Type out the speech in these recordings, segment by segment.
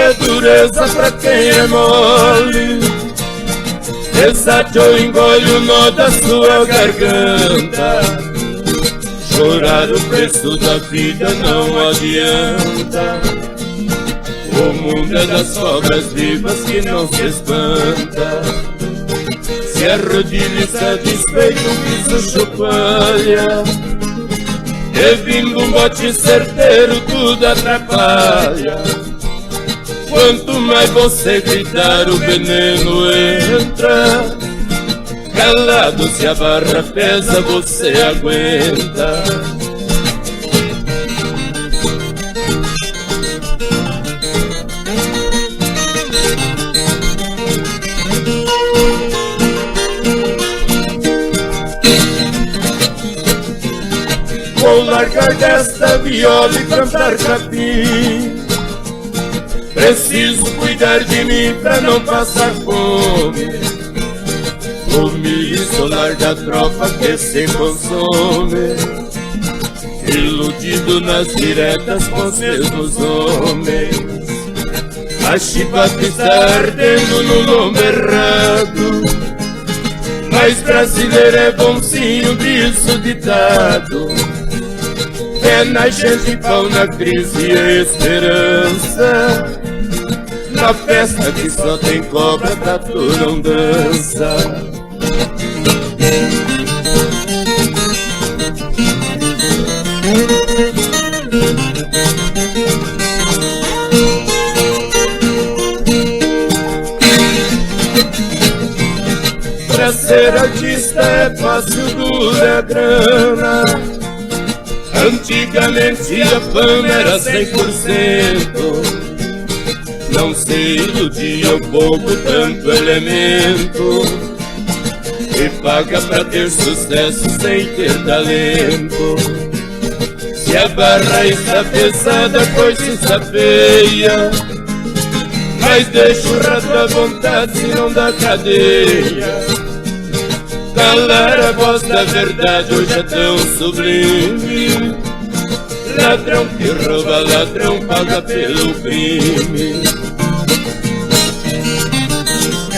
é dureza pra quem é mole. Desate engole o nó da sua garganta. Chorar o preço da vida não adianta. O mundo é das cobras vivas que não se espanta. Se arrodilha e satisfeito o piso chupalha. E vindo um bote certeiro tudo atrapalha. Quanto mais você gritar o veneno entra. Calado se a barra pesa você aguenta. Vou largar desta viola e cantar capim. Preciso cuidar de mim pra não passar fome. O milho solar da tropa que se consome, iludido nas diretas com os mesmos homens. A chibata está ardendo no lombo errado, mas brasileiro é bonzinho, diz o ditado. Pé na gente, pau na crise e a esperança. Na festa que só tem cobra, tatu não dança. Pra ser artista é fácil, dura a grana. Antigamente a fama era 100%. Não se iludia um pouco tanto elemento e paga pra ter sucesso sem ter talento. Se a barra está pesada, a coisa está feia, mas deixa o rato à vontade se não dá cadeia. Calar a voz da verdade hoje é tão sublime. Ladrão que rouba, ladrão paga pelo crime.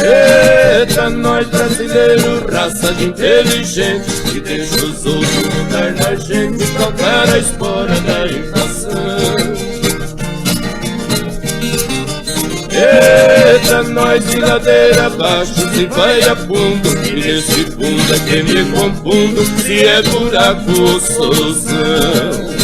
Eita, nós brasileiros, raça de inteligente, que deixa os outros mandar na gente, tocar a espora da inflação. Eita, nós de ladeira abaixo, se vai a fundo, e nesse fundo é que me confundo, se é buraco ou solução.